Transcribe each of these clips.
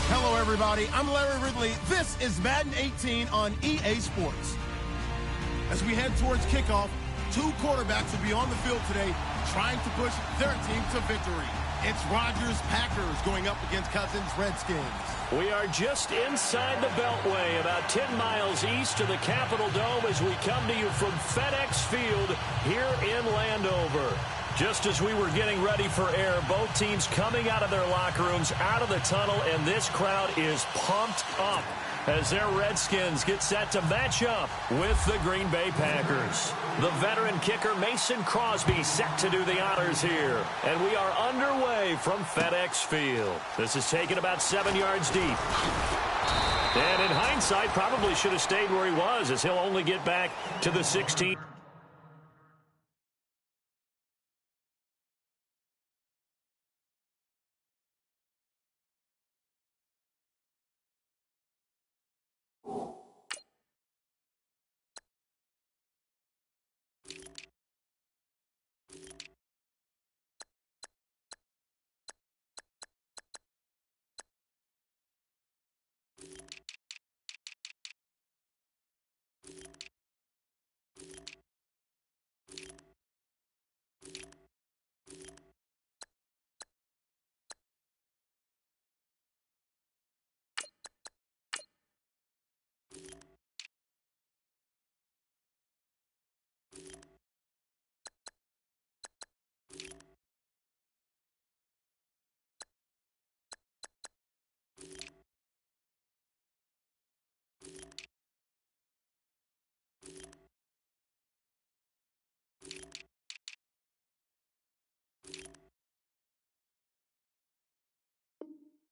Hello, everybody. I'm Larry Ridley. This is Madden 18 on EA Sports. As we head towards kickoff, two quarterbacks will be on the field today trying to push their team to victory. It's Rodgers Packers going up against Cousins Redskins. We are just inside the Beltway, about 10 miles east of the Capitol Dome as we come to you from FedEx Field here in Landover. Just as we were getting ready for air, both teams coming out of their locker rooms, out of the tunnel, and this crowd is pumped up as their Redskins get set to match up with the Green Bay Packers. The veteran kicker Mason Crosby set to do the honors here. And we are underway from FedEx Field. This is taken about 7 yards deep. And in hindsight, probably should have stayed where he was, as he'll only get back to the 16.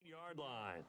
Yard line.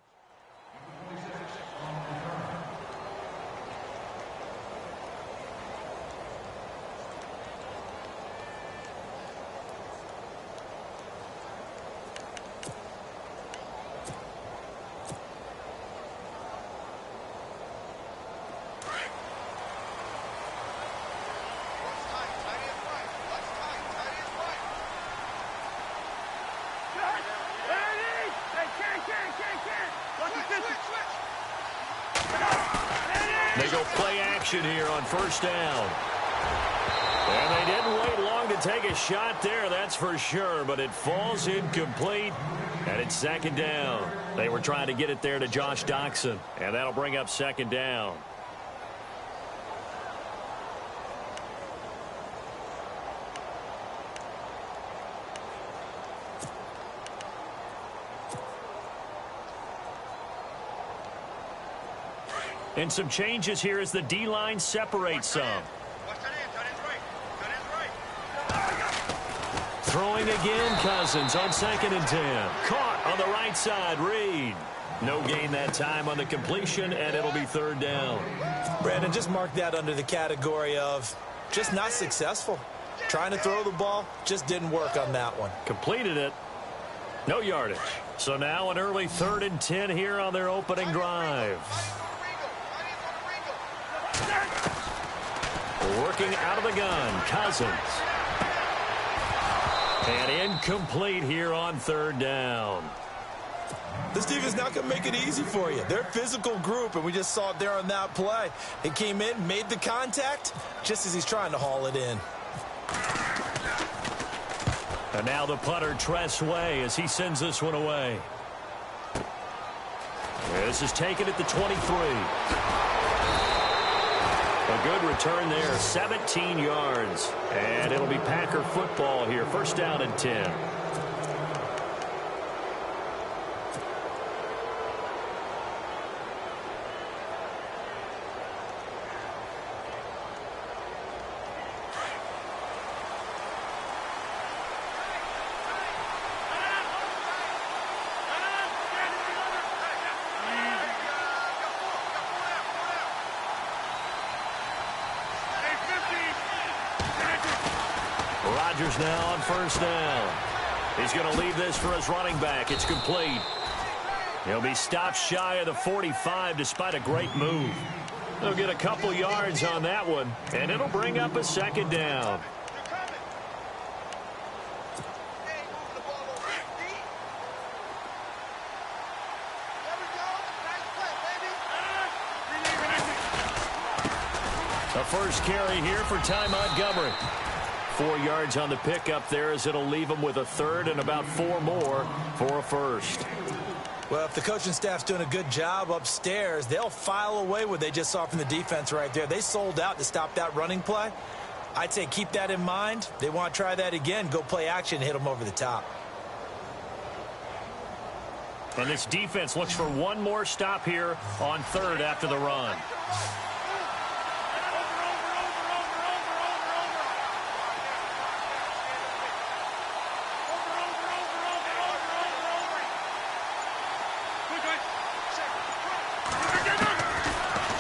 They go play action here on first down. And they didn't wait long to take a shot there, that's for sure, but it falls incomplete, and it's second down. They were trying to get it there to Josh Doxson, and that'll bring up second down. And some changes here as the D-line separates some. Throwing again, Cousins on 2nd and 10. Caught on the right side, Reed. No gain that time on the completion, and it'll be third down. Brandon, just mark that under the category of just not successful. Trying to throw the ball, just didn't work on that one. Completed it. No yardage. So now an early 3rd and 10 here on their opening drive. Working out of the gun, Cousins. And incomplete here on 3rd down. This defense not going to make it easy for you. They're a physical group, and we just saw it there on that play. He came in, made the contact, just as he's trying to haul it in. And now the punter, Tress Way, as he sends this one away. This is taken at the 23. A good return there, 17 yards. And it'll be Packer football here, first down and 10. Rodgers now on first down. He's going to leave this for his running back. It's complete. He'll be stopped shy of the 45 despite a great move. He'll get a couple yards on that one, and it'll bring up a second down. A first carry here for Ty Montgomery. 4 yards on the pickup there as it'll leave him with a third and about 4 more for a first. Well, if the coaching staff's doing a good job upstairs, they'll file away what they just saw from the defense right there. They sold out to stop that running play. I'd say keep that in mind. They want to try that again. Go play action and hit them over the top. And this defense looks for one more stop here on third after the run.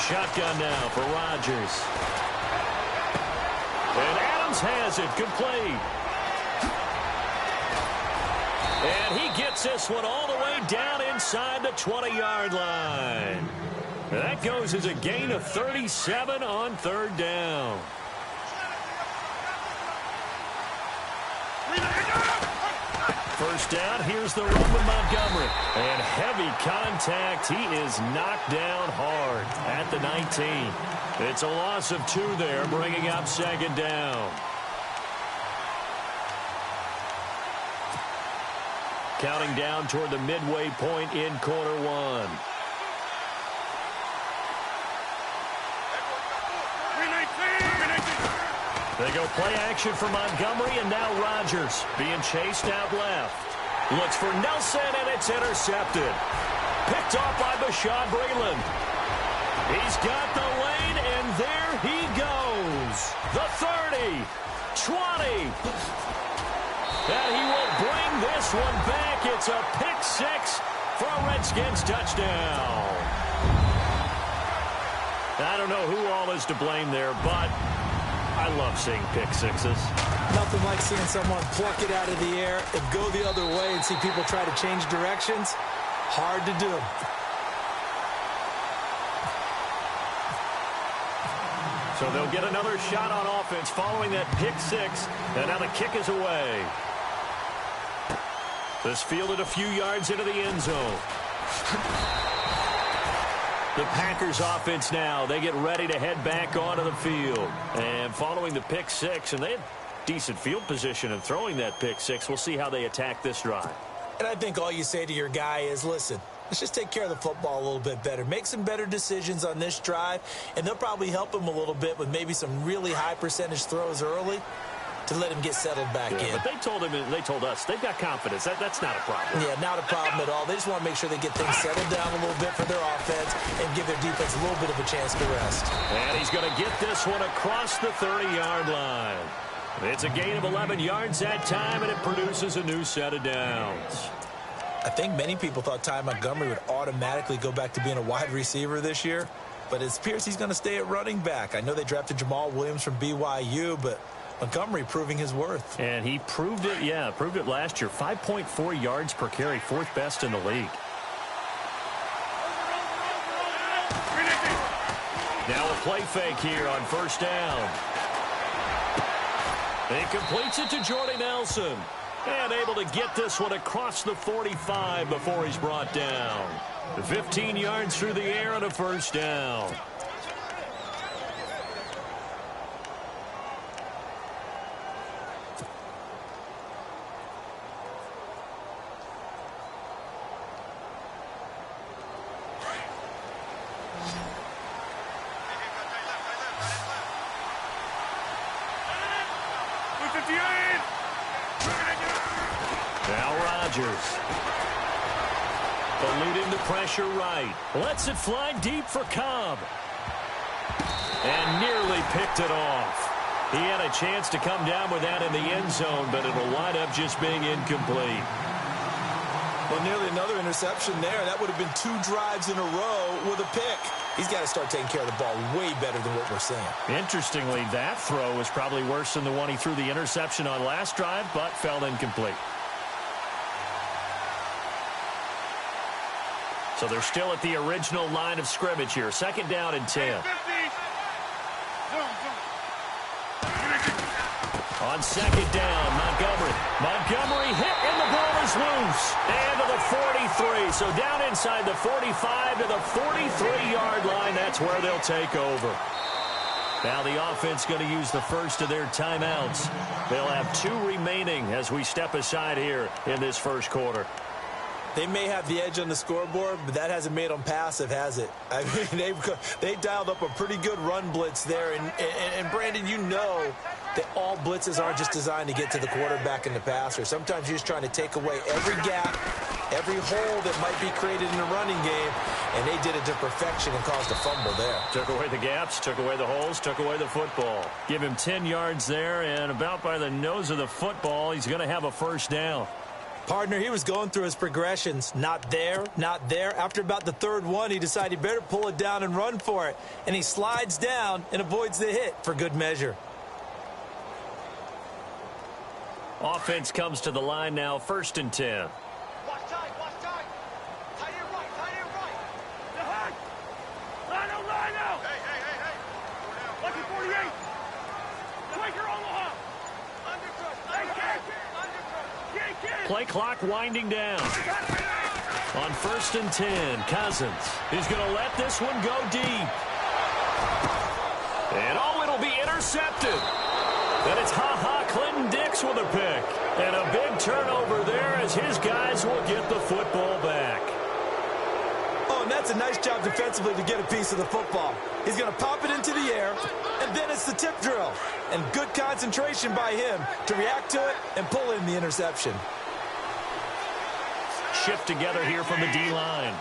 Shotgun now for Rodgers. And Adams has it complete. And he gets this one all the way down inside the 20-yard line. That goes as a gain of 37 on third down. First down, here's the run with Montgomery. And heavy contact. He is knocked down hard at the 19. It's a loss of 2 there, bringing up second down. Counting down toward the midway point in quarter 1. They go play action for Montgomery, and now Rodgers being chased out left. Looks for Nelson, and it's intercepted. Picked off by Bashaud Breeland. He's got the lane, and there he goes. The 30, 20. And he will bring this one back. It's a pick 6 for a Redskins touchdown. I don't know who all is to blame there, but I love seeing pick 6s. Nothing like seeing someone pluck it out of the air and go the other way and see people try to change directions. Hard to do. So they'll get another shot on offense following that pick 6. And now the kick is away. This fielded a few yards into the end zone. The Packers offense now, they get ready to head back onto the field. And following the pick 6, and they had decent field position in throwing that pick 6. We'll see how they attack this drive. And I think all you say to your guy is, listen, let's just take care of the football a little bit better. Make some better decisions on this drive, and they'll probably help him a little bit with maybe some really high percentage throws early to let him get settled back in. But they told him, and they told us, they've got confidence. That's not a problem. Yeah, not a problem at all. They just want to make sure they get things settled down a little bit for their offense and give their defense a little bit of a chance to rest. And he's going to get this one across the 30-yard line. It's a gain of 11 yards that time, and it produces a new set of downs. I think many people thought Ty Montgomery would automatically go back to being a wide receiver this year, but it appears he's going to stay at running back. I know they drafted Jamal Williams from BYU, but Montgomery proving his worth. And he proved it, proved it last year. 5.4 yards per carry, 4th best in the league. Now a play fake here on first down. He completes it to Jordy Nelson. And able to get this one across the 45 before he's brought down. 15 yards through the air and a first down. Eluding the pressure right. Lets it fly deep for Cobb. And nearly picked it off. He had a chance to come down with that in the end zone, but it'll wind up just being incomplete. Well, nearly another interception there. That would have been 2 drives in a row with a pick. He's got to start taking care of the ball way better than what we're seeing. Interestingly, that throw was probably worse than the one he threw the interception on last drive, but fell incomplete. So they're still at the original line of scrimmage here. 2nd down and 10. On 2nd down, Montgomery. Montgomery hit, and the ball is loose. And to the 43. So down inside the 45 to the 43-yard line. That's where they'll take over. Now the offense going to use the first of their timeouts. They'll have 2 remaining as we step aside here in this first quarter. They may have the edge on the scoreboard, but that hasn't made them passive, has it? I mean, they dialed up a pretty good run blitz there. And Brandon, you know that all blitzes aren't just designed to get to the quarterback and the passer. Sometimes you're just trying to take away every gap, every hole that might be created in the running game, and they did it to perfection and caused a fumble there. Took away the gaps, took away the holes, took away the football. Give him 10 yards there, and about by the nose of the football, he's going to have a first down. Partner, he was going through his progressions. Not there, not there. After about the third one, he decided he better pull it down and run for it. And he slides down and avoids the hit for good measure. Offense comes to the line now, 1st and 10. Watch tight, watch tight. Tight end right, tight end right. Line out. Hey. Lucky 48. Quaker Omaha. Play clock winding down. On 1st and 10, Cousins is going to let this one go deep. And it'll be intercepted. And it's Clinton Dix with a pick. And a big turnover there as his guys will get the football back. Oh, and that's a nice job defensively to get a piece of the football. He's going to pop it into the air, and then it's the tip drill. And good concentration by him to react to it and pull in the interception. Shift together here from the D-line.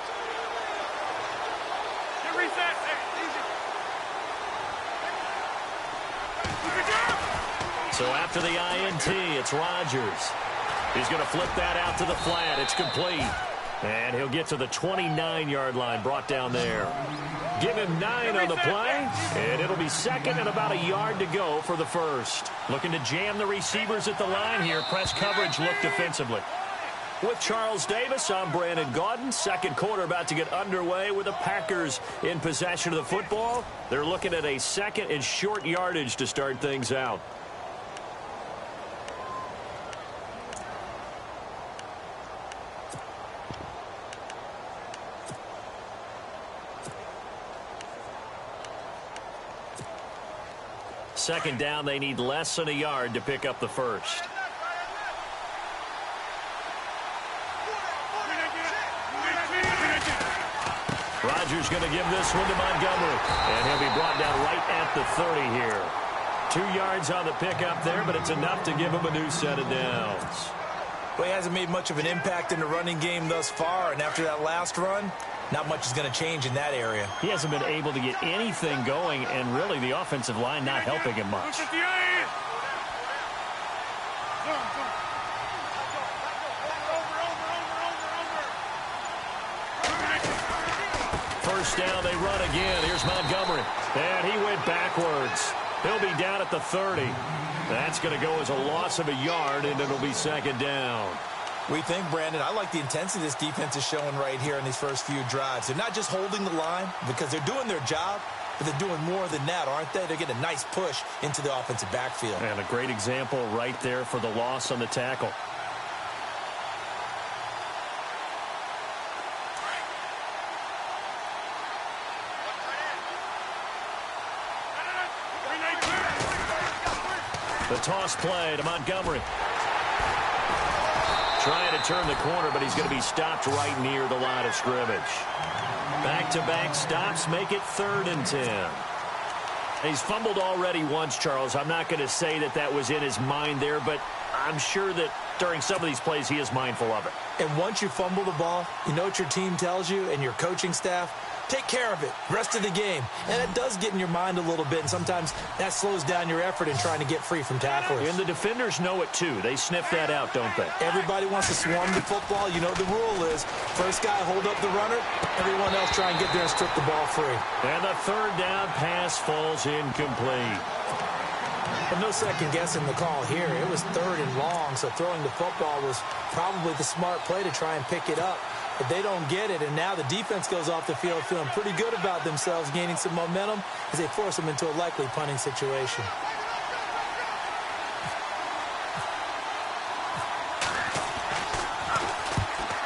So after the INT, it's Rodgers. He's going to flip that out to the flat. It's complete. And he'll get to the 29-yard line, brought down there. Give him 9 on the play, and it'll be 2nd and about a yard to go for the first. Looking to jam the receivers at the line here. Press coverage look defensively. With Charles Davis, I'm Brandon Gaudin. Second quarter about to get underway with the Packers in possession of the football. They're looking at a 2nd and short yardage to start things out. Second down, they need less than a yard to pick up the first. Rodgers going to give this one to Montgomery, and he'll be brought down right at the 30 here. 2 yards on the pickup there, but it's enough to give him a new set of downs. Well, he hasn't made much of an impact in the running game thus far, and after that last run, not much is going to change in that area. He hasn't been able to get anything going, and really the offensive line not helping him much. First down, they run again. Here's Montgomery, and he went backwards. He'll be down at the 30. That's going to go as a loss of a yard, and it'll be 2nd down. We think, Brandon, I like the intensity this defense is showing right here in these first few drives. They're not just holding the line because they're doing their job, but they're doing more than that, aren't they? They're getting a nice push into the offensive backfield. And a great example right there for the loss on the tackle. The toss play to Montgomery. Trying to turn the corner, but he's going to be stopped right near the line of scrimmage. Back-to-back stops make it 3rd and 10. He's fumbled already once, Charles. I'm not going to say that that was in his mind there, but I'm sure that during some of these plays he is mindful of it. And once you fumble the ball, you know what your team tells you and your coaching staff? Take care of it. Rest of the game. And it does get in your mind a little bit, and sometimes that slows down your effort in trying to get free from tacklers. And the defenders know it, too. They sniff that out, don't they? Everybody wants to swarm the football. You know the rule is first guy hold up the runner, everyone else try and get there and strip the ball free. And the 3rd down pass falls incomplete. But no second guessing the call here. It was 3rd and long, so throwing the football was probably the smart play to try and pick it up. But they don't get it, and now the defense goes off the field feeling pretty good about themselves, gaining some momentum as they force them into a likely punting situation.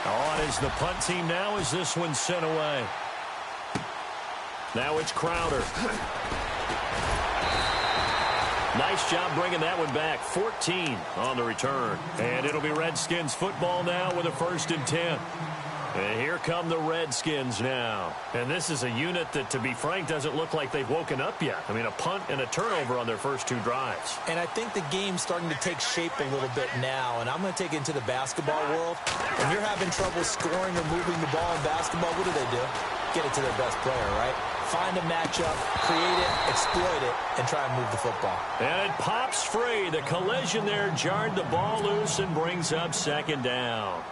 On is the punt team now as this one's sent away. Now it's Crowder. Nice job bringing that one back. 14 on the return. And it'll be Redskins football now with a 1st and 10. And here come the Redskins now. And this is a unit that, to be frank, doesn't look like they've woken up yet. I mean, a punt and a turnover on their first 2 drives. And I think the game's starting to take shape a little bit now. And I'm going to take it into the basketball world. When you're having trouble scoring or moving the ball in basketball, what do? Get it to their best player, right? Find a matchup, create it, exploit it, and try and move the football. And it pops free. The collision there jarred the ball loose and brings up 2nd down.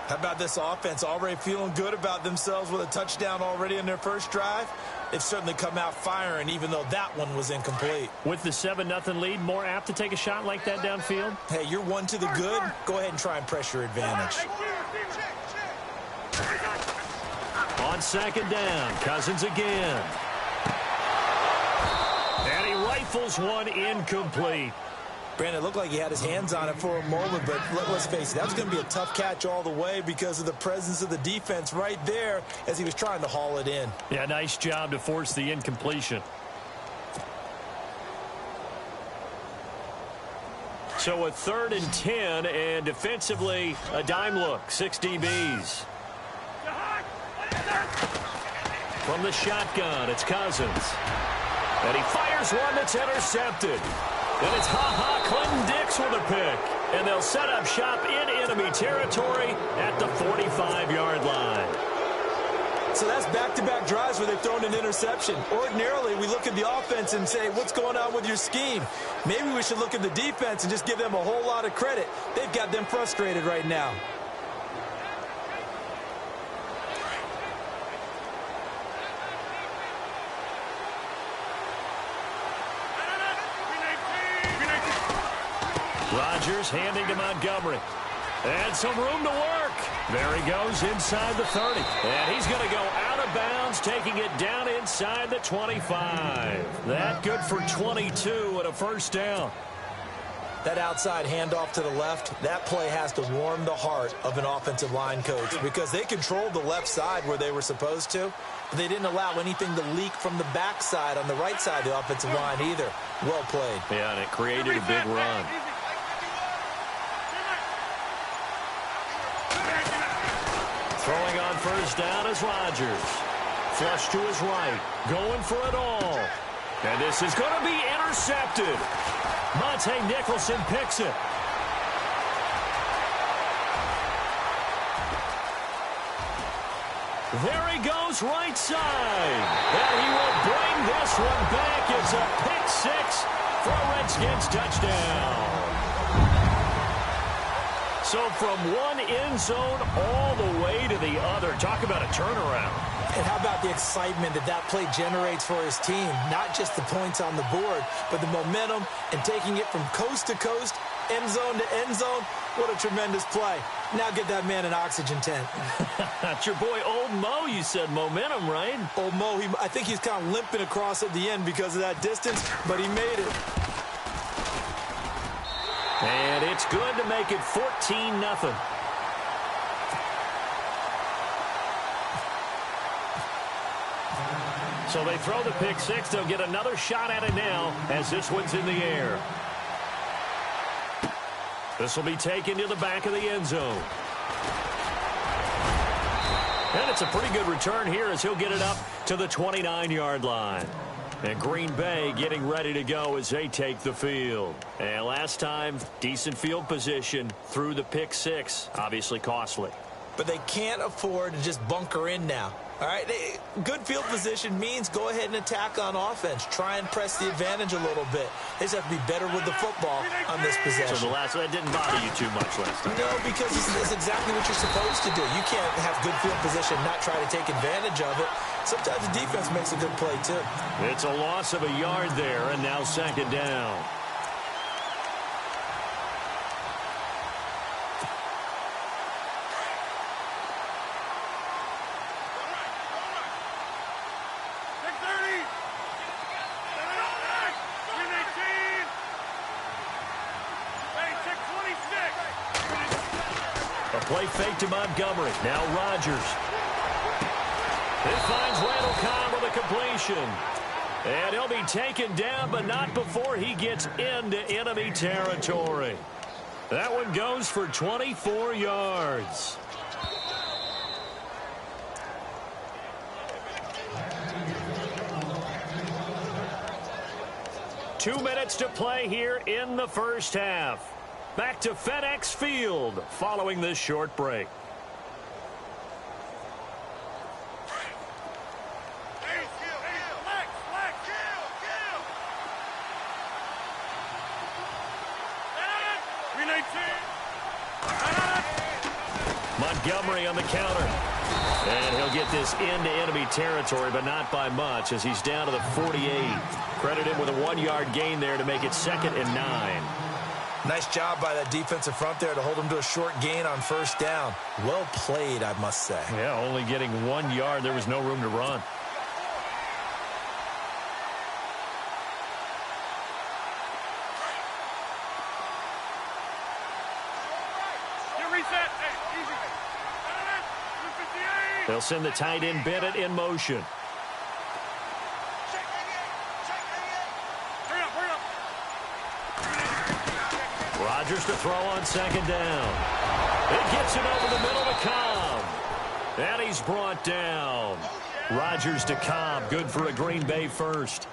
How about this offense already feeling good about themselves with a touchdown already in their first drive? They've certainly come out firing, even though that one was incomplete. With the 7-0 lead, more apt to take a shot like that downfield? Hey, you're 1 to the good. Go ahead and try and press your advantage. On 2nd down, Cousins again. And he rifles one incomplete. Brandon, it looked like he had his hands on it for a moment, but let's face it, that was going to be a tough catch all the way because of the presence of the defense right there as he was trying to haul it in. Yeah, nice job to force the incompletion. So a 3rd and 10, and defensively, a dime look, 6 DBs. From the shotgun, it's Cousins. And he fires one that's intercepted. And it's Clinton Dix with a pick. And they'll set up shop in enemy territory at the 45-yard line. So that's back-to-back drives where they've thrown an interception. Ordinarily, we look at the offense and say, what's going on with your scheme? Maybe we should look at the defense and just give them a whole lot of credit. They've got them frustrated right now. Rodgers handing to Montgomery. And some room to work. There he goes inside the 30. And he's going to go out of bounds, taking it down inside the 25. That good for 22 and a 1st down. That outside handoff to the left, that play has to warm the heart of an offensive line coach because they controlled the left side where they were supposed to, but they didn't allow anything to leak from the backside on the right side of the offensive line either. Well played. Yeah, and it created a big run. Throwing on 1st down is Rodgers. Flush to his right. Going for it all. And this is going to be intercepted. Monte Nicholson picks it. There he goes right side. And he will bring this one back. It's a pick 6 for a Redskins touchdown. So from one end zone all the way to the other. Talk about a turnaround. And how about the excitement that play generates for his team? Not just the points on the board, but the momentum and taking it from coast to coast, end zone to end zone. What a tremendous play. Now get that man an oxygen tent. That's your boy Old Mo. You said momentum, right? Old Mo, I think he's kind of limping across at the end because of that distance, but he made it. And it's good to make it 14-0. So they throw the pick 6. They'll get another shot at it now as this one's in the air. This will be taken to the back of the end zone. And it's a pretty good return here as he'll get it up to the 29-yard line. And Green Bay getting ready to go as they take the field. And last time, decent field position through the pick 6. Obviously costly. But they can't afford to just bunker in now. All right, good field position means go ahead and attack on offense. Try and press the advantage a little bit. They just have to be better with the football on this possession. So that didn't bother you too much last time? No, because it's exactly what you're supposed to do. You can't have good field position, not try to take advantage of it. Sometimes the defense makes a good play, too. It's a loss of a yard there, and now 2nd down. Play fake to Montgomery. Now Rodgers. It finds Randall Cobb with a completion. And he'll be taken down, but not before he gets into enemy territory. That one goes for 24 yards. Two minutes to play here in the first half. Back to FedEx Field following this short break. Montgomery on the counter. And he'll get this into enemy territory, but not by much as he's down to the 48. Credit him with a 1-yard gain there to make it 2nd and 9. Nice job by that defensive front there to hold him to a short gain on first down. Well played, I must say. Yeah, only getting 1 yard. There was no room to run. They'll send the tight end Bennett in motion. Rodgers to throw on 2nd down. It gets it over the middle to Cobb. And he's brought down. Rodgers to Cobb. Good for a Green Bay first.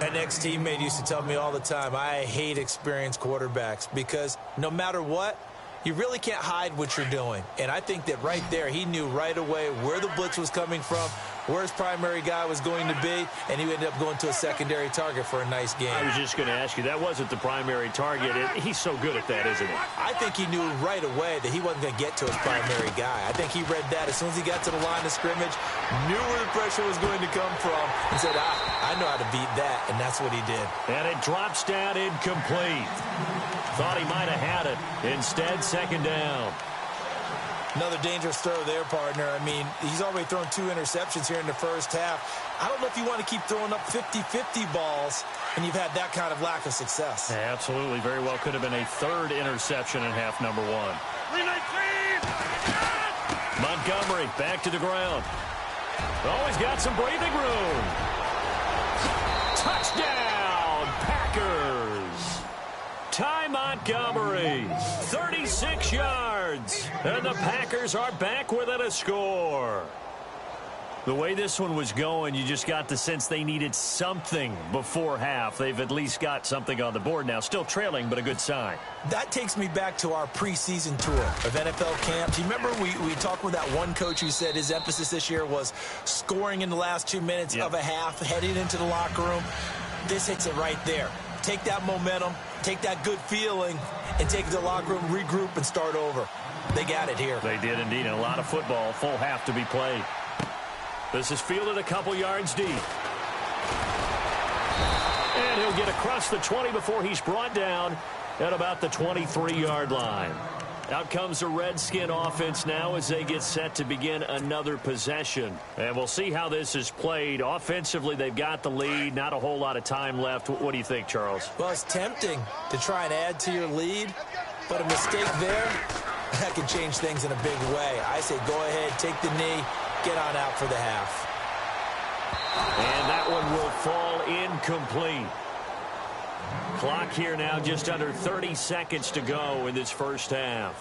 An ex-teammate used to tell me all the time, I hate experienced quarterbacks because no matter what, you really can't hide what you're doing. And I think that right there, he knew right away where the blitz was coming from, where his primary guy was going to be, and he ended up going to a secondary target for a nice game. I was just going to ask you, that wasn't the primary target. He's so good at that, isn't he? I think he knew right away that he wasn't going to get to his primary guy. I think he read that as soon as he got to the line of scrimmage, knew where the pressure was going to come from, and said, I know how to beat that, and that's what he did. And it drops down incomplete. Thought he might have had it. Instead, 2nd down. Another dangerous throw there, partner. I mean, he's already thrown 2 interceptions here in the first half. I don't know if you want to keep throwing up 50-50 balls, and you've had that kind of lack of success. Yeah, absolutely. Very well could have been a 3rd interception in half number 1. Montgomery back to the ground. Oh, he's got some breathing room. Touchdown, Packers. Ty Montgomery, 36 yards, and the Packers are back within a score. The way this one was going, you just got the sense they needed something before half. They've at least got something on the board now. Still trailing, but a good sign. That takes me back to our preseason tour of NFL camp. Do you remember we talked with that one coach who said his emphasis this year was scoring in the last 2 minutes of a half, heading into the locker room? This hits it right there. Take that momentum, take that good feeling, and take it to the locker room, regroup, and start over. They got it here. They did indeed, and a lot of football, full half to be played. This is fielded a couple yards deep. And he'll get across the 20 before he's brought down at about the 23-yard line. Out comes the Redskin offense now as they get set to begin another possession. And we'll see how this is played. Offensively, they've got the lead. Not a whole lot of time left. What do you think, Charles? Well, it's tempting to try and add to your lead, but a mistake there, that can change things in a big way. I say go ahead, take the knee, get on out for the half. And that one will fall incomplete. Clock here now, just under 30 seconds to go in this first half.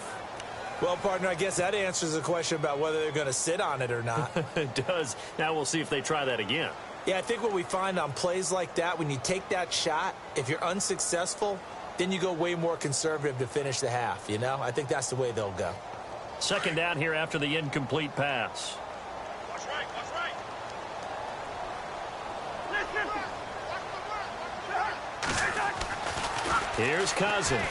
Well, partner, I guess that answers the question about whether they're going to sit on it or not. It does. Now we'll see if they try that again. Yeah, I think what we find on plays like that, when you take that shot, if you're unsuccessful, then you go way more conservative to finish the half, you know? I think that's the way they'll go. 2nd down here after the incomplete pass. Watch right, watch right. Here's Cousins.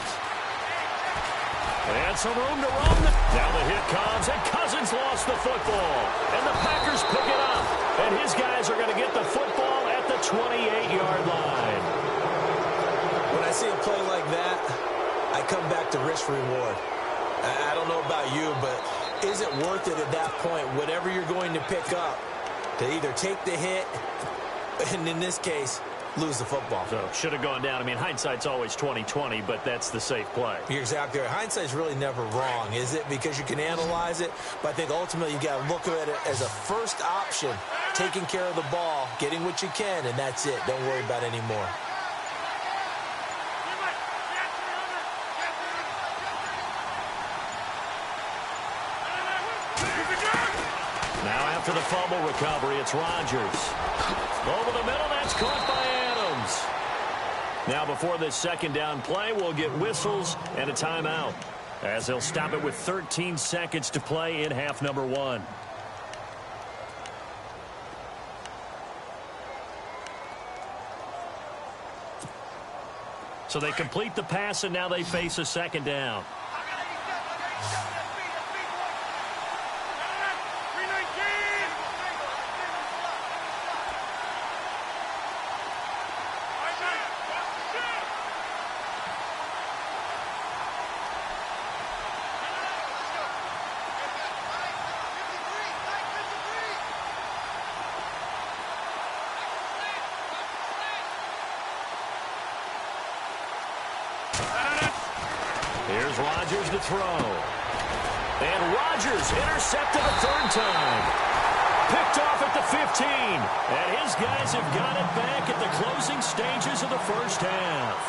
And some room to run. Now the hit comes, and Cousins lost the football. And the Packers pick it up. And his guys are going to get the football at the 28-yard line. When I see a play like that, I come back to risk-reward. I don't know about you, but is it worth it at that point, whatever you're going to pick up, to either take the hit, and in this case, lose the football. So should have gone down. I mean, hindsight's always 20/20, but that's the safe play. You're exactly right. Hindsight's really never wrong, is it? Because you can analyze it, but I think ultimately you got to look at it as a first option, taking care of the ball, getting what you can, and that's it. Don't worry about it anymore. Now after the fumble recovery, it's Rodgers. Over the middle, that's caught by Adams. Now before this second down play, we'll get whistles and a timeout, as they'll stop it with 13 seconds to play in half number 1. So they complete the pass, and now they face a second down. Here's Rodgers to throw. And Rodgers intercepted a third time. Picked off at the 15. And his guys have got it back at the closing stages of the first half.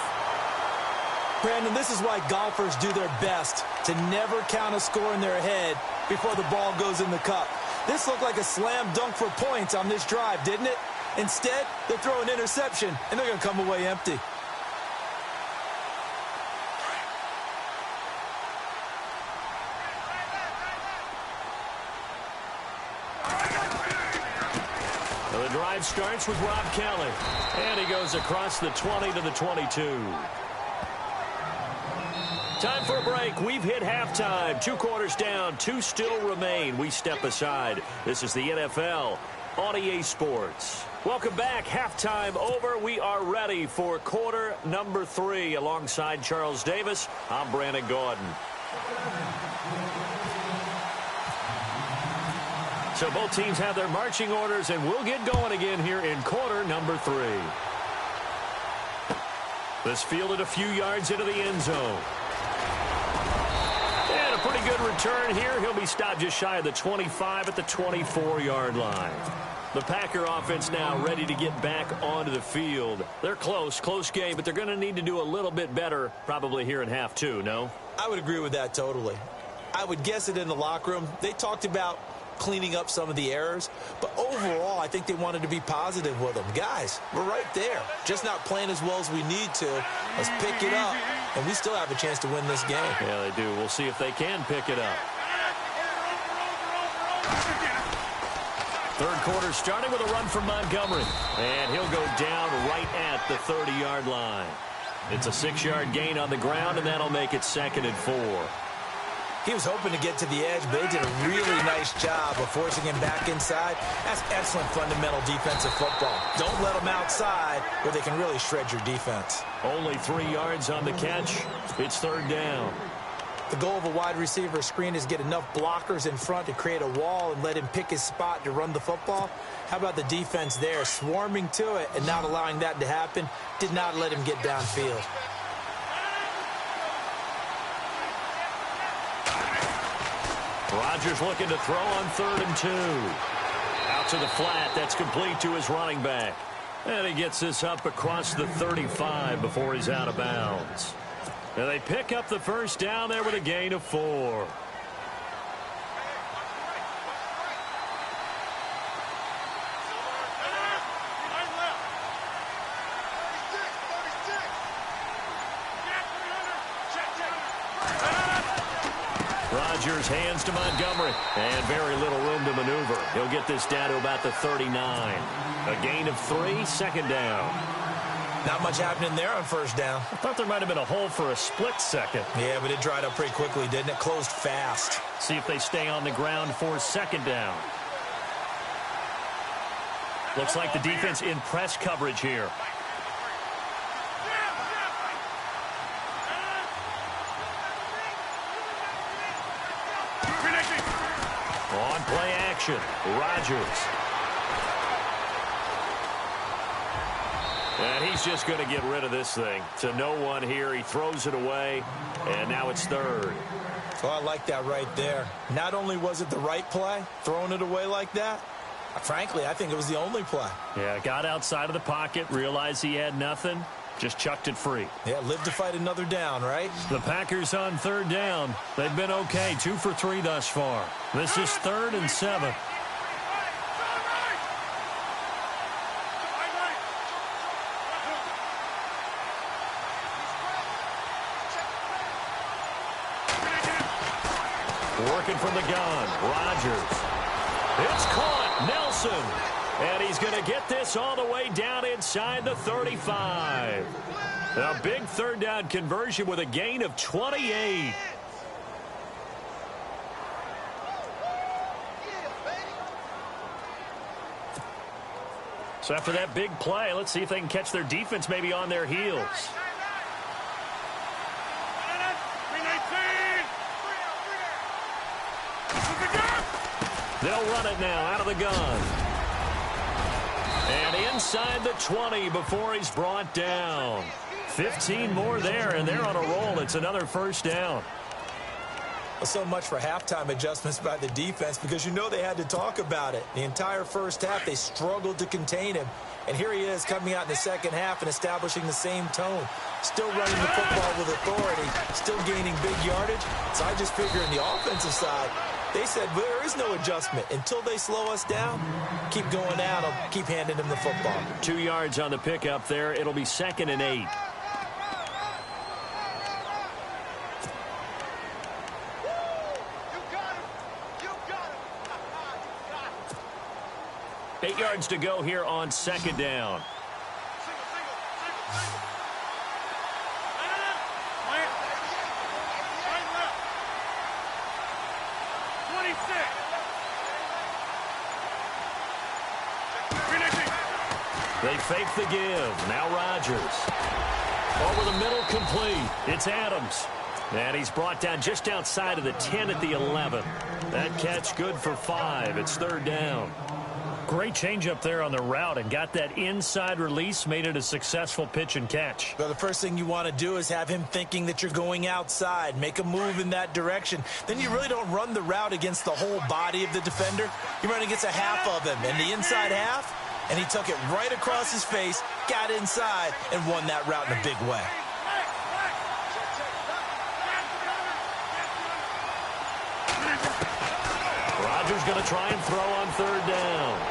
Brandon, this is why golfers do their best to never count a score in their head before the ball goes in the cup. This looked like a slam dunk for points on this drive, didn't it? Instead, they throw an interception, and they're going to come away empty. The drive starts with Rob Kelly, and he goes across the 20 to the 22. Time for a break. We've hit halftime. 2 quarters down, 2 still remain. We step aside. This is the NFL on EA Sports. Welcome back. Halftime over. We are ready for quarter number 3. Alongside Charles Davis, I'm Brandon Gordon. So both teams have their marching orders, and we'll get going again here in quarter number 3. This fielded a few yards into the end zone. And a pretty good return here. He'll be stopped just shy of the 25 at the 24-yard line. The Packer offense now ready to get back onto the field. They're close game, but they're going to need to do a little bit better probably here in half 2, no? I would agree with that totally. I would guess it in the locker room. They talked about cleaning up some of the errors, but overall I think they wanted to be positive with them. Guys, we're right there, just not playing as well as we need to. Let's pick it up, and we still have a chance to win this game. Yeah, they do. We'll see if they can pick it up. Third quarter starting with a run from Montgomery, and he'll go down right at the 30-yard line. It's a 6-yard gain on the ground, and that'll make it 2nd and 4. He was hoping to get to the edge, but they did a really nice job of forcing him back inside. That's excellent fundamental defensive football. Don't let them outside where they can really shred your defense. Only 3 yards on the catch. It's 3rd down. The goal of a wide receiver screen is get enough blockers in front to create a wall and let him pick his spot to run the football. How about the defense there, swarming to it and not allowing that to happen? Did not let him get downfield. Rodgers looking to throw on 3rd and 2. Out to the flat. That's complete to his running back. And he gets this up across the 35 before he's out of bounds. And they pick up the first down there with a gain of 4. Rodgers hands to Montgomery, and very little room to maneuver. He'll get this down to about the 39. A gain of 3, 2nd down. Not much happening there on 1st down. I thought there might have been a hole for a split second. Yeah, but it dried up pretty quickly, didn't it? Closed fast. See if they stay on the ground for 2nd down. Looks like the defense in press coverage here. On play action, Rodgers. And he's just going to get rid of this thing. To no one here. He throws it away, and now it's third. Oh, I like that right there. Not only was it the right play, throwing it away like that, frankly, I think it was the only play. Yeah, got outside of the pocket, realized he had nothing, just chucked it free. Yeah, live to fight another down, right? The Packers on third down. They've been okay, 2 for 3 thus far. This is 3rd and 7. Working from the gun, Rodgers. It's caught, Nelson. And he's going to get this all the way down inside the 35. A big third down conversion with a gain of 28. So after that big play, let's see if they can catch their defense maybe on their heels. They'll run it now out of the gun. And inside the 20 before he's brought down. 15 more there, and they're on a roll. It's another first down. Well, so much for halftime adjustments by the defense, because you know they had to talk about it. The entire first half, they struggled to contain him. And here he is coming out in the second half and establishing the same tone. Still running the football with authority, still gaining big yardage. So I just figure in the offensive side, they said there is no adjustment. Until they slow us down, keep going at them, keep handing them the football. 2 yards on the pickup there. It'll be 2nd and 8. You got him. You got him. You got him. 8 yards to go here on 2nd down. Single. They fake the give. Now Rodgers. Over the middle, complete. It's Adams. And he's brought down just outside of the 10 at the 11. That catch good for 5. It's 3rd down. Great change up there on the route and got that inside release, made it a successful pitch and catch. Well, the first thing you want to do is have him thinking that you're going outside, make a move in that direction. Then you really don't run the route against the whole body of the defender. You run against a half of him, and the inside half, and he took it right across his face, got inside, and won that route in a big way. Rodgers going to try and throw on 3rd down.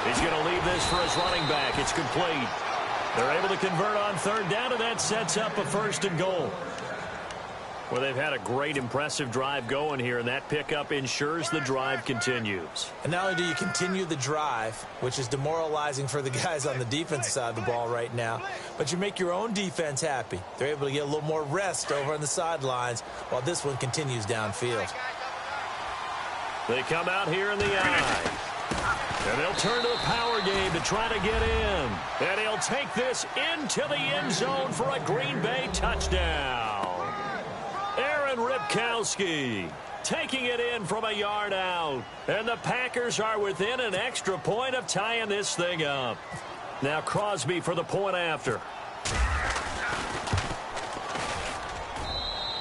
He's going to leave this for his running back. It's complete. They're able to convert on 3rd down, and that sets up a 1st and goal. Well, they've had a great, impressive drive going here, and that pickup ensures the drive continues. And not only do you continue the drive, which is demoralizing for the guys on the defensive side of the ball right now, but you make your own defense happy. They're able to get a little more rest over on the sidelines while this one continues downfield. They come out here in the eye. And they'll turn to the power game to try to get in. And he'll take this into the end zone for a Green Bay touchdown. Aaron Ripkowski taking it in from a yard out. And the Packers are within an extra point of tying this thing up. Now Crosby for the point after.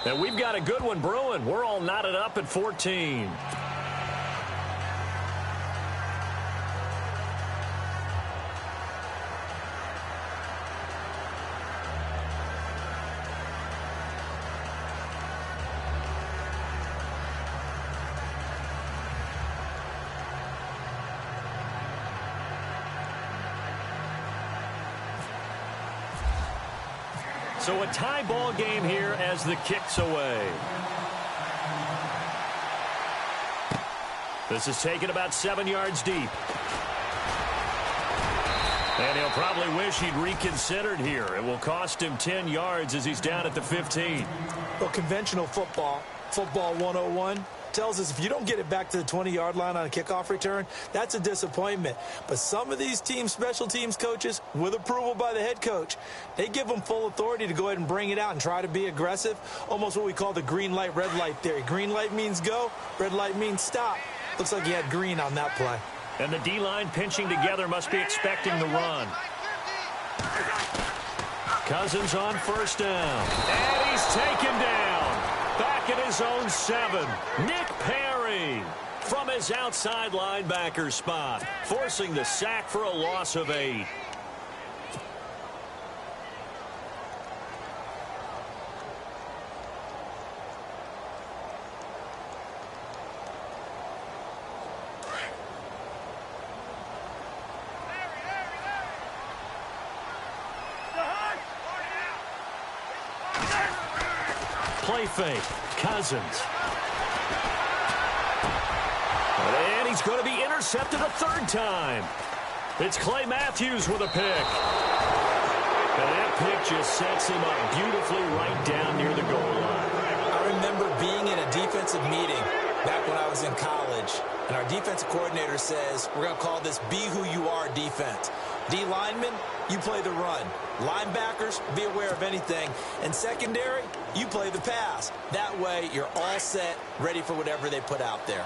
And we've got a good one brewing. We're all knotted up at 14. So a tie ball game here as the kick's away. This is taken about 7 yards deep. And he'll probably wish he'd reconsidered here. It will cost him 10 yards as he's down at the 15. Well, conventional football 101, tells us if you don't get it back to the 20-yard line on a kickoff return, that's a disappointment. But some of these team special teams coaches, with approval by the head coach, they give them full authority to go ahead and bring it out and try to be aggressive, almost what we call the green light, red light theory. Green light means go, red light means stop. Looks like he had green on that play. And the D-line pinching together, must be expecting the run. Cousins on first down. And he's taken down. Back at his own 7. Nick Perry from his outside linebacker spot, forcing the sack for a loss of 8. Play fake. Cousins. And he's going to be intercepted a 3rd time. It's Clay Matthews with a pick. And that pick just sets him up beautifully right down near the goal line. I remember being in a defensive meeting back when I was in college, and our defensive coordinator says, we're going to call this Be Who You Are defense. D linemen, you play the run. Linebackers, be aware of anything. And secondary, you play the pass. That way, you're all set, ready for whatever they put out there.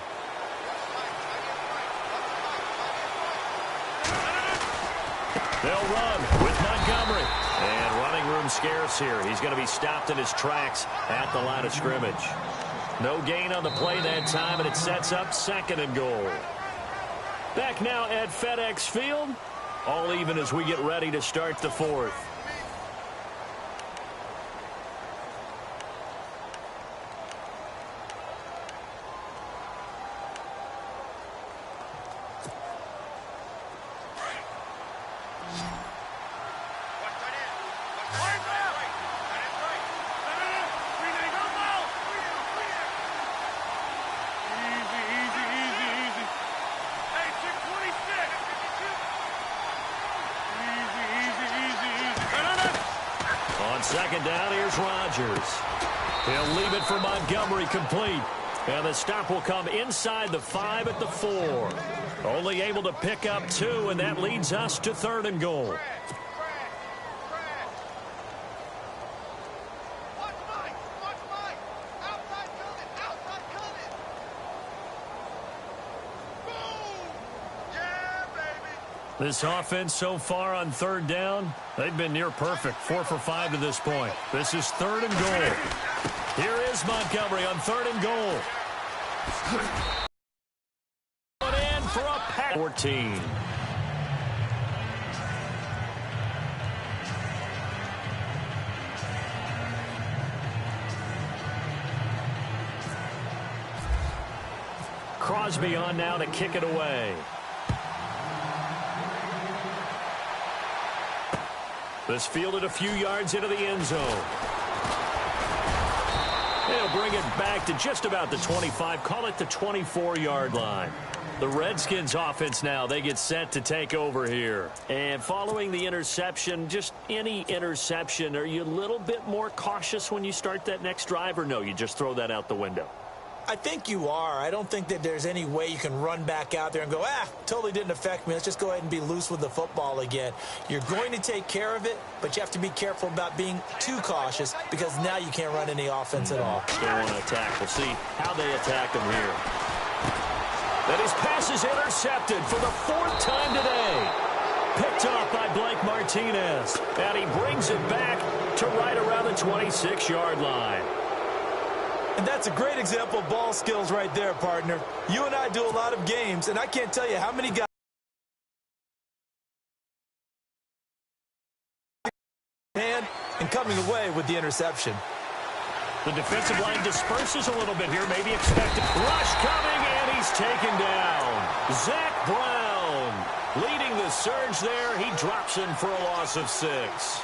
They'll run with Montgomery. And running room scarce here. He's going to be stopped in his tracks at the line of scrimmage. No gain on the play that time, and it sets up 2nd and goal. Back now at FedEx Field. All even as we get ready to start the 4th. Second down, here's Rodgers. He'll leave it for Montgomery complete. And the stop will come inside the 5 at the 4. Only able to pick up 2, and that leads us to 3rd and goal. This offense so far on 3rd down, they've been near perfect. 4 for 5 to this point. This is 3rd and goal. Here is Montgomery on 3rd and goal. In for a pass. 14. Crosby on now to kick it away. This fielded a few yards into the end zone. They'll bring it back to just about the 25, call it the 24-yard line. The Redskins offense now, they get set to take over here. And following the interception, just any interception, are you a little bit more cautious when you start that next drive, or no, you just throw that out the window? I think you are. I don't think that there's any way you can run back out there and go, totally didn't affect me. Let's just go ahead and be loose with the football again. You're going to take care of it, but you have to be careful about being too cautious because now you can't run any offense at all. They want to attack. We'll see how they attack them here. And his pass is intercepted for the 4th time today. Picked off by Blake Martinez. And he brings it back to right around the 26-yard line. And that's a great example of ball skills right there, partner. You and I do a lot of games, and I can't tell you how many guys hand and coming away with the interception. The defensive line disperses a little bit here, maybe expected. Rush coming, and he's taken down. Zach Brown leading the surge there. He drops in for a loss of 6.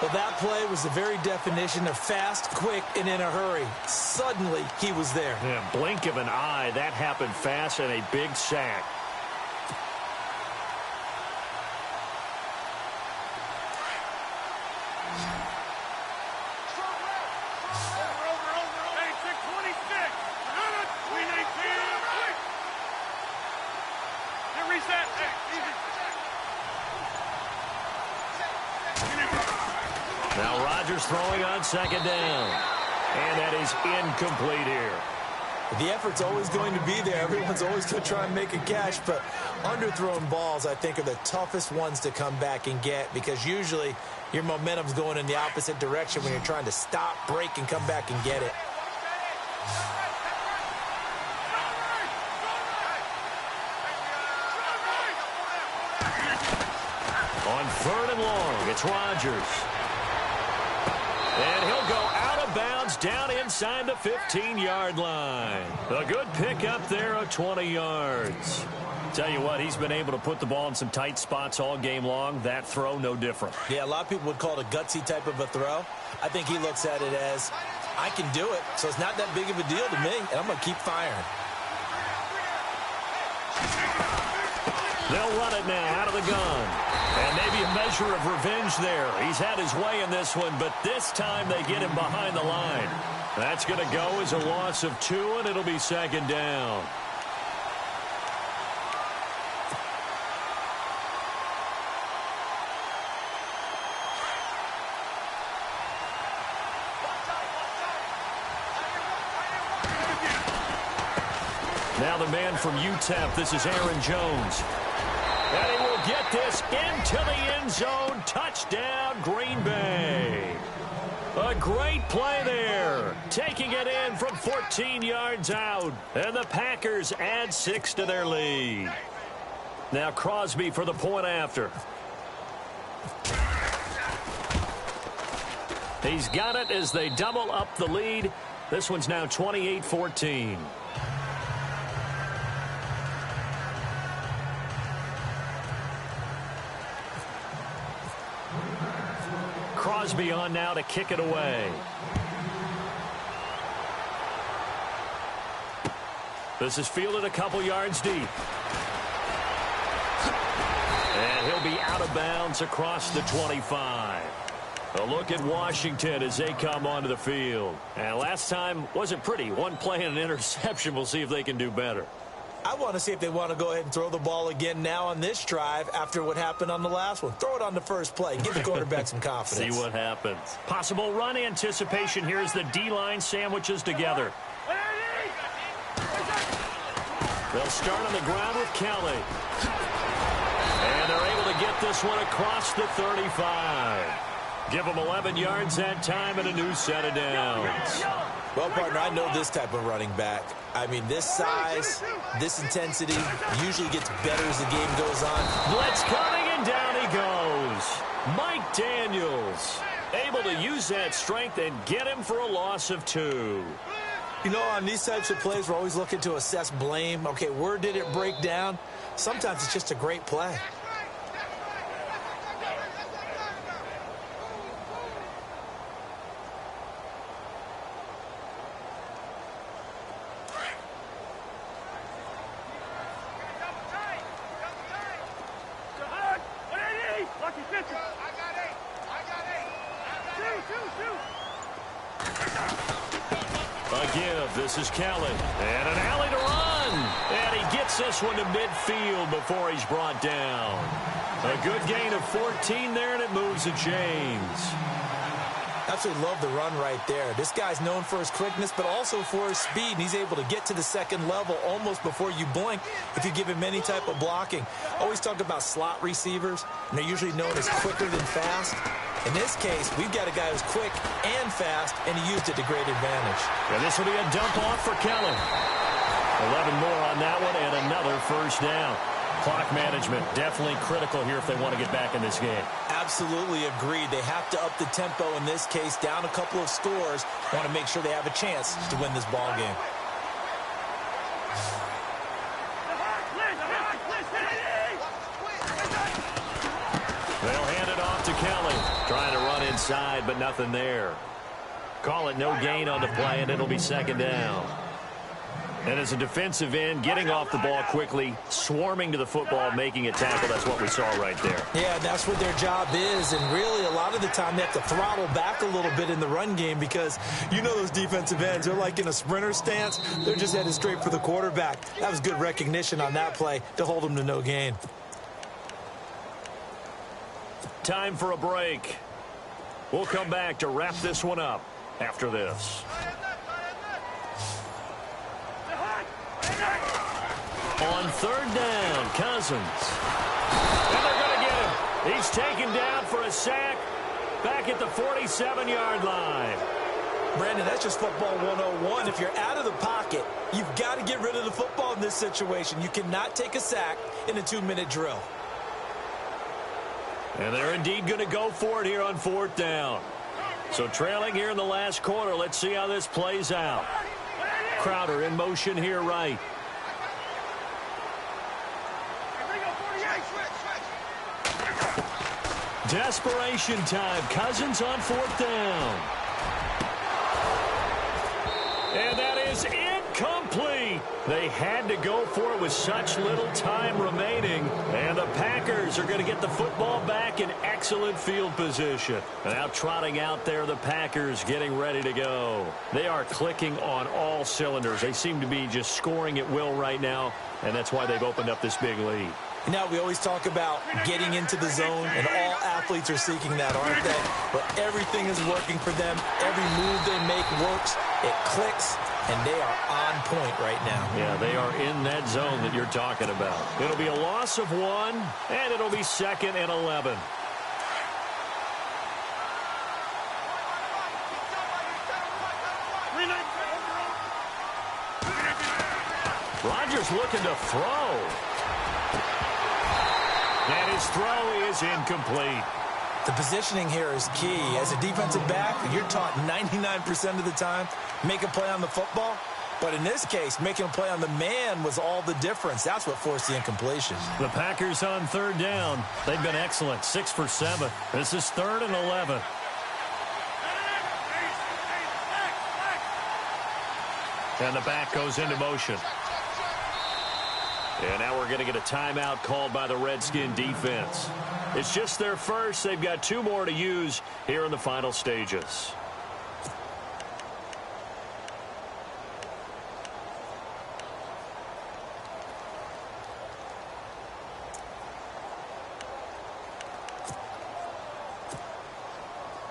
Well, that play was the very definition of fast, quick, and in a hurry. Suddenly, he was there. Yeah, blink of an eye. That happened fast and a big sack. Now Rodgers throwing on 2nd down. And that is incomplete here. The effort's always going to be there. Everyone's always going to try and make a catch, but Underthrown balls, I think, are the toughest ones to come back and get because usually your momentum's going in the opposite direction when you're trying to stop, break, and come back and get it. On 3rd and long, it's Rodgers. And he'll go out of bounds down inside the 15-yard line. A good pickup there of 20 yards. Tell you what, he's been able to put the ball in some tight spots all game long. That throw, no different. Yeah, a lot of people would call it a gutsy type of a throw. I think he looks at it as, I can do it, so it's not that big of a deal to me, and I'm going to keep firing. They'll run it now out of the gun. And maybe a measure of revenge there. He's had his way in this one, but this time they get him behind the line. That's going to go as a loss of 2, and it'll be 2nd down. Now the man from UTEP, this is Aaron Jones. And he will get this into the end zone. Touchdown, Green Bay. A great play there. Taking it in from 14 yards out. And the Packers add 6 to their lead. Now Crosby for the point after. He's got it as they double up the lead. This one's now 28-14. Crosby on now to kick it away. This is fielded a couple yards deep. And he'll be out of bounds across the 25. A look at Washington as they come onto the field. And last time wasn't pretty. One play and an interception. We'll see if they can do better. I want to see if they want to go ahead and throw the ball again now on this drive after what happened on the last one. Throw it on the first play. Give the quarterback some confidence. See what happens. Possible run anticipation. Here's the D-line sandwiches together. They'll start on the ground with Kelly. And they're able to get this one across the 35. Give them 11 yards that time and a new set of downs. Well, partner, I know this type of running back. I mean, this size, this intensity usually gets better as the game goes on. Blitz coming, and down he goes. Mike Daniels able to use that strength and get him for a loss of 2. You know, on these types of plays, we're always looking to assess blame. Okay, where did it break down? Sometimes it's just a great play. This is Kelly. And an alley to run. And he gets this one to midfield before he's brought down. A good gain of 14 there, and it moves the chains. Absolutely love the run right there. This guy's known for his quickness, but also for his speed. And he's able to get to the second level almost before you blink if you give him any type of blocking. Always talk about slot receivers, and they're usually known as quicker than fast. In this case, we've got a guy who's quick and fast, and he used it to great advantage. And this will be a dump off for Kelly. 11 more on that one, and another first down. Clock management definitely critical here if they want to get back in this game. Absolutely agreed. They have to up the tempo in this case, down a couple of scores. Want to make sure they have a chance to win this ball game. They'll hand it off to Kelly. Trying to run inside, but nothing there. Call it no gain on the play, and it'll be 2nd down. And as a defensive end, getting off the ball quickly, swarming to the football, making a tackle, that's what we saw right there. Yeah, that's what their job is, and really a lot of the time they have to throttle back a little bit in the run game because you know those defensive ends, they're like in a sprinter stance. They're just headed straight for the quarterback. That was good recognition on that play to hold them to no gain. Time for a break. We'll come back to wrap this one up after this. On third down, Cousins. And they're going to get him. He's taken down for a sack back at the 47-yard line. Brandon, that's just football 101. If you're out of the pocket, you've got to get rid of the football in this situation. You cannot take a sack in a 2-minute drill. And they're indeed going to go for it here on fourth down. So trailing here in the last quarter. Let's see how this plays out. Crowder in motion here right. Desperation time. Cousins on fourth down. And that is incomplete. They had to go for it with such little time remaining. And the Packers are going to get the football back in excellent field position. Now trotting out there, the Packers getting ready to go. They are clicking on all cylinders. They seem to be just scoring at will right now, and that's why they've opened up this big lead. Now, we always talk about getting into the zone, and all athletes are seeking that, aren't they? But everything is working for them. Every move they make works. It clicks, and they are on point right now. Yeah, they are in that zone that you're talking about. It'll be a loss of 1, and it'll be 2nd and 11. Rodgers looking to throw. And his throw is incomplete. The positioning here is key. As a defensive back, you're taught 99% of the time, make a play on the football. But in this case, making a play on the man was all the difference. That's what forced the incompletion. The Packers on third down. They've been excellent, 6 for 7. This is 3rd and 11. And the back goes into motion. And now we're going to get a timeout called by the Redskin defense. It's just their first. They've got 2 more to use here in the final stages.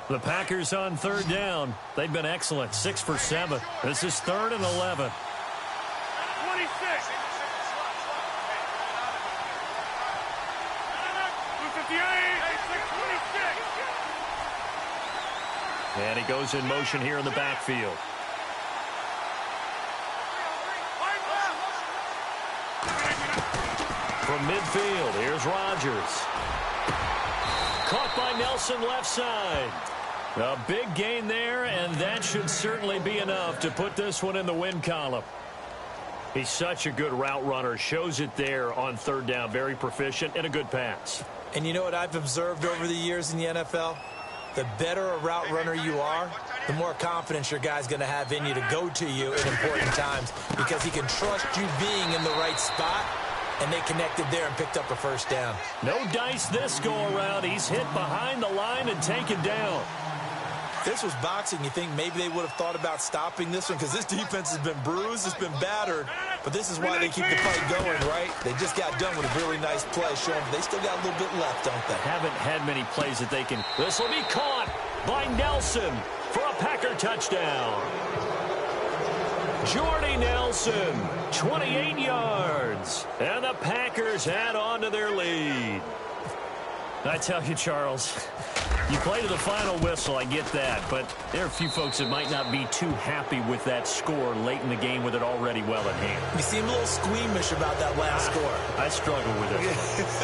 The Packers on third down. They've been excellent, 6 for 7. This is 3rd and 11. 26. And he goes in motion here in the backfield. From midfield, here's Rodgers. Caught by Nelson left side. A big gain there, and that should certainly be enough to put this one in the win column. He's such a good route runner. Shows it there on third down. Very proficient and a good pass. And you know what I've observed over the years in the NFL? The better a route runner you are, the more confidence your guy's going to have in you to go to you in important times because he can trust you being in the right spot, and they connected there and picked up a first down. No dice this go-around. He's hit behind the line and taken down. This was boxing. You think maybe they would have thought about stopping this one because this defense has been bruised, it's been battered, but this is why they keep the fight going, right? They just got done with a really nice play showing they still got a little bit left, don't they? Haven't had many plays that they can. This will be caught by Nelson for a Packer touchdown. Jordy Nelson, 28 yards, and the Packers add on to their lead. I tell you, Charles, you play to the final whistle, I get that, but there are a few folks that might not be too happy with that score late in the game with it already well at hand. You seem a little squeamish about that last score. I struggle with it.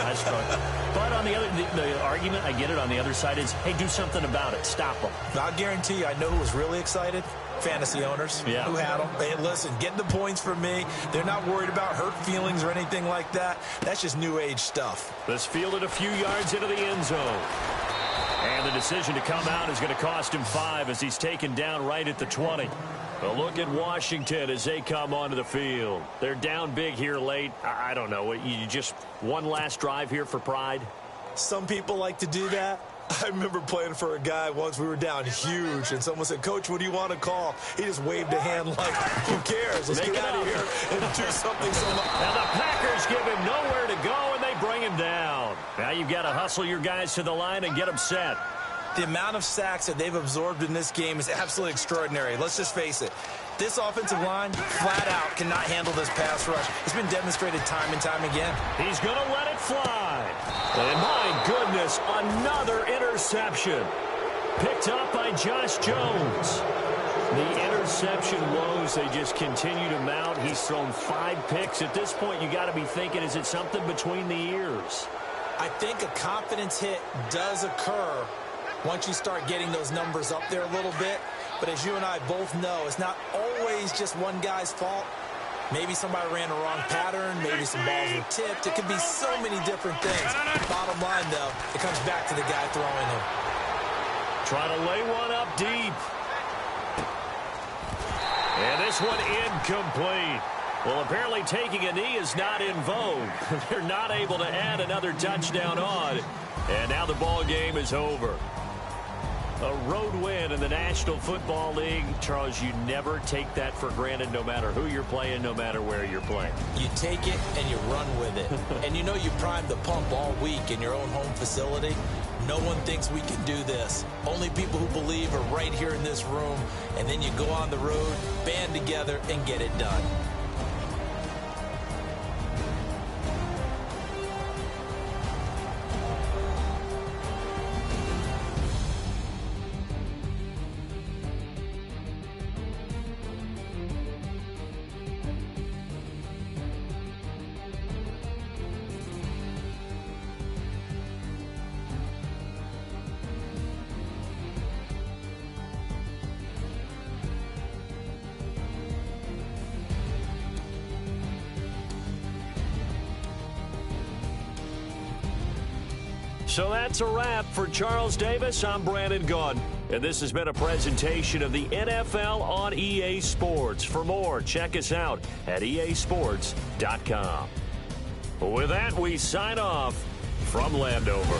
I struggle. But on the other, the argument, I get it, on the other side is, hey, do something about it. Stop them. I'll guarantee you, I know who was really excited. Fantasy owners who had them. Hey, listen, get the points from me. They're not worried about hurt feelings or anything like that. That's just new age stuff. This fielded a few yards into the end zone. And the decision to come out is going to cost him 5 as he's taken down right at the 20. A look at Washington as they come onto the field. They're down big here late. I don't know. You just one last drive here for pride? Some people like to do that. I remember playing for a guy once. We were down huge, and someone said, "Coach, what do you want to call?" He just waved a hand like, "Who cares? Let's get out of here and do something." Now the Packers give him nowhere to go, and they bring him down. Now you've got to hustle your guys to the line and get them set. The amount of sacks that they've absorbed in this game is absolutely extraordinary. Let's just face it. This offensive line, flat out, cannot handle this pass rush. It's been demonstrated time and time again. He's going to let it fly. And my goodness, another interception. Picked up by Josh Jones. The interception woes, they just continue to mount. He's thrown 5 picks. At this point, you got to be thinking, is it something between the ears? I think a confidence hit does occur once you start getting those numbers up there a little bit. But as you and I both know, it's not always just one guy's fault. Maybe somebody ran the wrong pattern. Maybe some balls were tipped. It could be so many different things. Bottom line, though, it comes back to the guy throwing them. Trying to lay one up deep. And this one incomplete. Well, apparently taking a knee is not in vogue. They're not able to add another touchdown on. And now the ball game is over. A road win in the National Football League. Charles, you never take that for granted no matter who you're playing, no matter where you're playing. You take it and you run with it. And you know you primed the pump all week in your own home facility. No one thinks we can do this. Only people who believe are right here in this room. And then you go on the road, band together, and get it done. So that's a wrap for Charles Davis. I'm Brandon Gaudin, and this has been a presentation of the NFL on EA Sports. For more, check us out at easports.com. With that, we sign off from Landover.